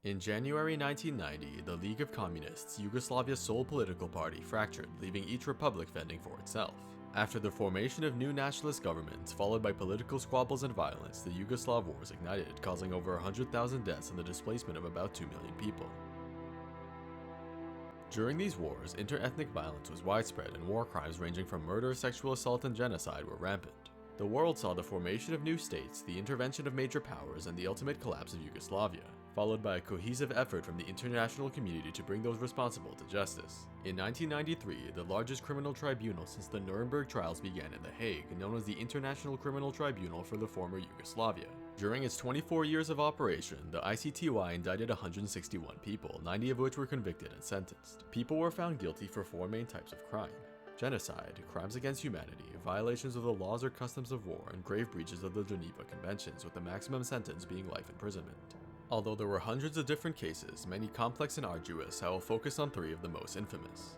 In January 1990, the League of Communists, Yugoslavia's sole political party, fractured, leaving each republic fending for itself. After the formation of new nationalist governments, followed by political squabbles and violence, the Yugoslav Wars ignited, causing over 100,000 deaths and the displacement of about 2 million people. During these wars, inter-ethnic violence was widespread and war crimes ranging from murder, sexual assault, and genocide were rampant. The world saw the formation of new states, the intervention of major powers, and the ultimate collapse of Yugoslavia, followed by a cohesive effort from the international community to bring those responsible to justice. In 1993, the largest criminal tribunal since the Nuremberg trials began in The Hague, known as the International Criminal Tribunal for the Former Yugoslavia. During its 24 years of operation, the ICTY indicted 161 people, 90 of which were convicted and sentenced. People were found guilty for 4 main types of crime: genocide, crimes against humanity, violations of the laws or customs of war, and grave breaches of the Geneva Conventions, with the maximum sentence being life imprisonment. Although there were hundreds of different cases, many complex and arduous, I will focus on 3 of the most infamous.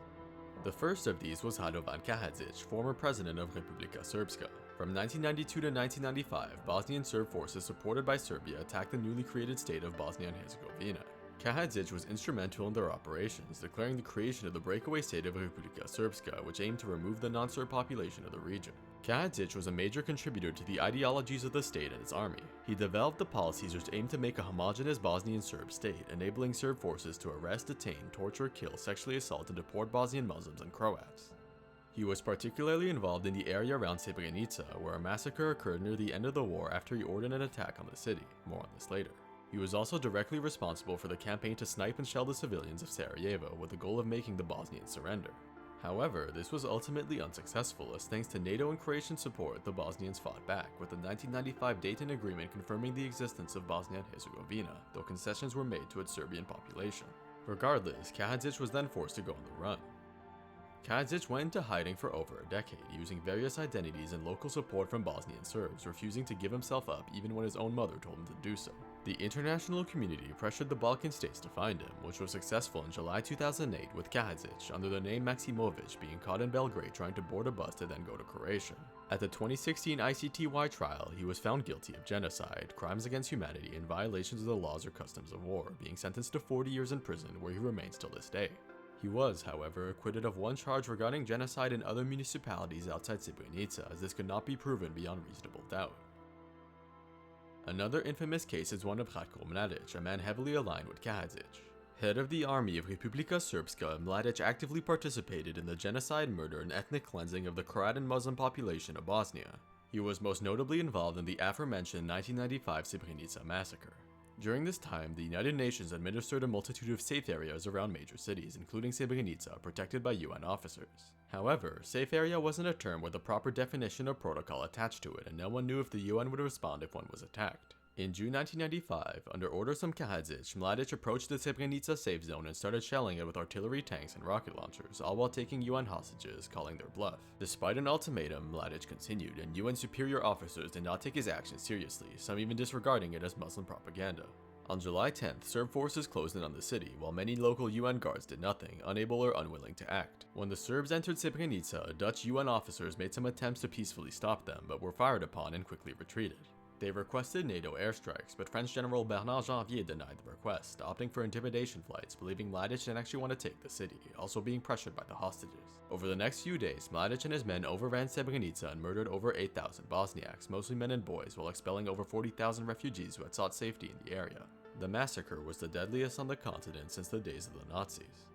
The first of these was Radovan Karadzic, former president of Republika Srpska. From 1992 to 1995, Bosnian Serb forces supported by Serbia attacked the newly created state of Bosnia and Herzegovina. Karadzic was instrumental in their operations, declaring the creation of the breakaway state of Republika Srpska, which aimed to remove the non-Serb population of the region. Karadzic was a major contributor to the ideologies of the state and its army. He developed the policies which aimed to make a homogeneous Bosnian Serb state, enabling Serb forces to arrest, detain, torture, kill, sexually assault, and deport Bosnian Muslims and Croats. He was particularly involved in the area around Srebrenica, where a massacre occurred near the end of the war after he ordered an attack on the city. More on this later. He was also directly responsible for the campaign to snipe and shell the civilians of Sarajevo with the goal of making the Bosnians surrender. However, this was ultimately unsuccessful, as thanks to NATO and Croatian support, the Bosnians fought back, with the 1995 Dayton Agreement confirming the existence of Bosnia and Herzegovina, though concessions were made to its Serbian population. Regardless, Karadzic was then forced to go on the run. Karadzic went into hiding for over a decade, using various identities and local support from Bosnian Serbs, refusing to give himself up even when his own mother told him to do so. The international community pressured the Balkan states to find him, which was successful in July 2008, with Karadzic, under the name Maksimovic, being caught in Belgrade trying to board a bus to then go to Croatia. At the 2016 ICTY trial, he was found guilty of genocide, crimes against humanity, and violations of the laws or customs of war, being sentenced to 40 years in prison, where he remains till this day. He was, however, acquitted of one charge regarding genocide in other municipalities outside Srebrenica, as this could not be proven beyond reasonable doubt. Another infamous case is one of Ratko Mladic, a man heavily aligned with Karadzic. Head of the army of Republika Srpska, Mladic actively participated in the genocide, murder, and ethnic cleansing of the Croat and Muslim population of Bosnia. He was most notably involved in the aforementioned 1995 Srebrenica massacre. During this time, the United Nations administered a multitude of safe areas around major cities, including Srebrenica, protected by UN officers. However, safe area wasn't a term with a proper definition or protocol attached to it, and no one knew if the UN would respond if one was attacked. In June 1995, under orders from Karadzic, Mladic approached the Srebrenica safe zone and started shelling it with artillery, tanks, and rocket launchers, all while taking UN hostages, calling their bluff. Despite an ultimatum, Mladic continued, and UN superior officers did not take his actions seriously, some even disregarding it as Muslim propaganda. On July 10th, Serb forces closed in on the city, while many local UN guards did nothing, unable or unwilling to act. When the Serbs entered Srebrenica, Dutch UN officers made some attempts to peacefully stop them, but were fired upon and quickly retreated. They requested NATO airstrikes, but French General Bernard Janvier denied the request, opting for intimidation flights, believing Mladic didn't actually want to take the city, also being pressured by the hostages. Over the next few days, Mladic and his men overran Srebrenica and murdered over 8,000 Bosniaks, mostly men and boys, while expelling over 40,000 refugees who had sought safety in the area. The massacre was the deadliest on the continent since the days of the Nazis.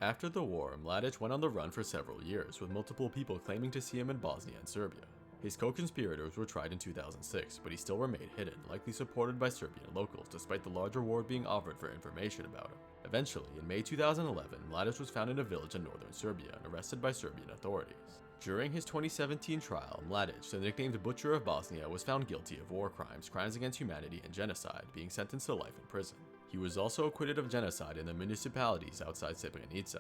After the war, Mladic went on the run for several years, with multiple people claiming to see him in Bosnia and Serbia. His co-conspirators were tried in 2006, but he still remained hidden, likely supported by Serbian locals, despite the large reward being offered for information about him. Eventually, in May 2011, Mladic was found in a village in northern Serbia and arrested by Serbian authorities. During his 2017 trial, Mladic, the nicknamed Butcher of Bosnia, was found guilty of war crimes, crimes against humanity, and genocide, being sentenced to life in prison. He was also acquitted of genocide in the municipalities outside Srebrenica.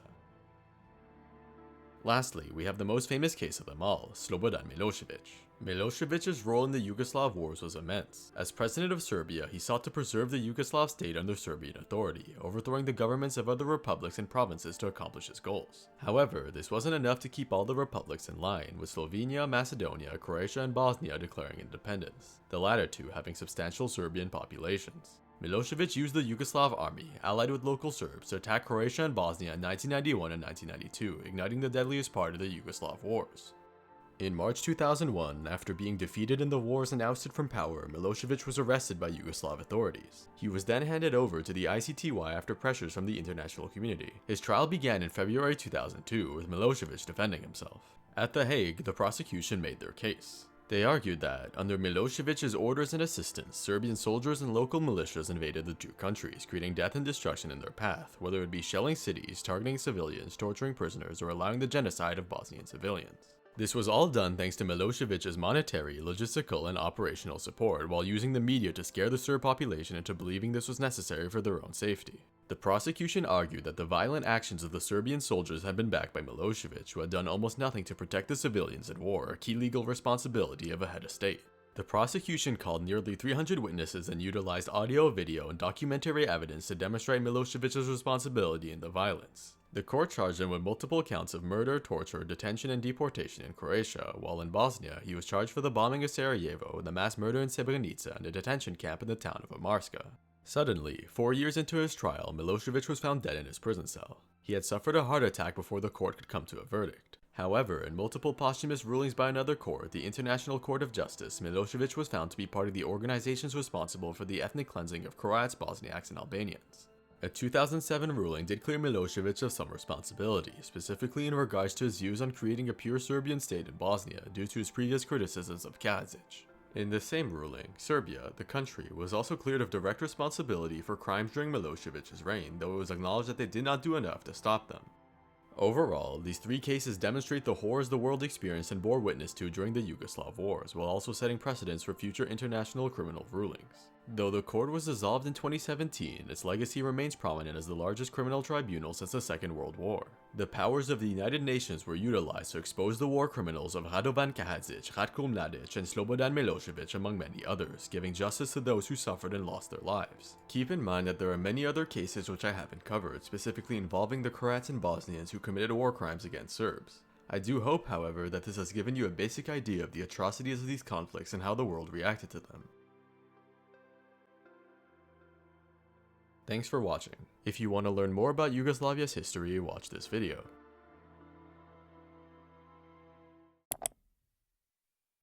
Lastly, we have the most famous case of them all, Slobodan Milosevic. Milosevic's role in the Yugoslav Wars was immense. As president of Serbia, he sought to preserve the Yugoslav state under Serbian authority, overthrowing the governments of other republics and provinces to accomplish his goals. However, this wasn't enough to keep all the republics in line, with Slovenia, Macedonia, Croatia, and Bosnia declaring independence, the latter two having substantial Serbian populations. Milosevic used the Yugoslav army, allied with local Serbs, to attack Croatia and Bosnia in 1991 and 1992, igniting the deadliest part of the Yugoslav Wars. In March 2001, after being defeated in the wars and ousted from power, Milosevic was arrested by Yugoslav authorities. He was then handed over to the ICTY after pressures from the international community. His trial began in February 2002, with Milosevic defending himself. At The Hague, the prosecution made their case. They argued that, under Milosevic's orders and assistance, Serbian soldiers and local militias invaded the two countries, creating death and destruction in their path, whether it be shelling cities, targeting civilians, torturing prisoners, or allowing the genocide of Bosnian civilians. This was all done thanks to Milosevic's monetary, logistical, and operational support, while using the media to scare the Serb population into believing this was necessary for their own safety. The prosecution argued that the violent actions of the Serbian soldiers had been backed by Milosevic, who had done almost nothing to protect the civilians at war, a key legal responsibility of a head of state. The prosecution called nearly 300 witnesses and utilized audio, video, and documentary evidence to demonstrate Milosevic's responsibility in the violence. The court charged him with multiple counts of murder, torture, detention, and deportation in Croatia, while in Bosnia, he was charged for the bombing of Sarajevo, the mass murder in Srebrenica, and a detention camp in the town of Omarska. Suddenly, 4 years into his trial, Milosevic was found dead in his prison cell. He had suffered a heart attack before the court could come to a verdict. However, in multiple posthumous rulings by another court, the International Court of Justice, Milosevic was found to be part of the organizations responsible for the ethnic cleansing of Croats, Bosniaks, and Albanians. A 2007 ruling did clear Milosevic of some responsibility, specifically in regards to his views on creating a pure Serbian state in Bosnia due to his previous criticisms of Karadzic. In the same ruling, Serbia, the country, was also cleared of direct responsibility for crimes during Milosevic's reign, though it was acknowledged that they did not do enough to stop them. Overall, these three cases demonstrate the horrors the world experienced and bore witness to during the Yugoslav Wars, while also setting precedents for future international criminal rulings. Though the court was dissolved in 2017, its legacy remains prominent as the largest criminal tribunal since the Second World War. The powers of the United Nations were utilized to expose the war criminals of Radovan Karadzic, Ratko Mladic, and Slobodan Milosevic, among many others, giving justice to those who suffered and lost their lives. Keep in mind that there are many other cases which I haven't covered, specifically involving the Croats and Bosnians who committed war crimes against Serbs. I do hope, however, that this has given you a basic idea of the atrocities of these conflicts and how the world reacted to them. Thanks for watching. If you want to learn more about Yugoslavia's history, watch this video.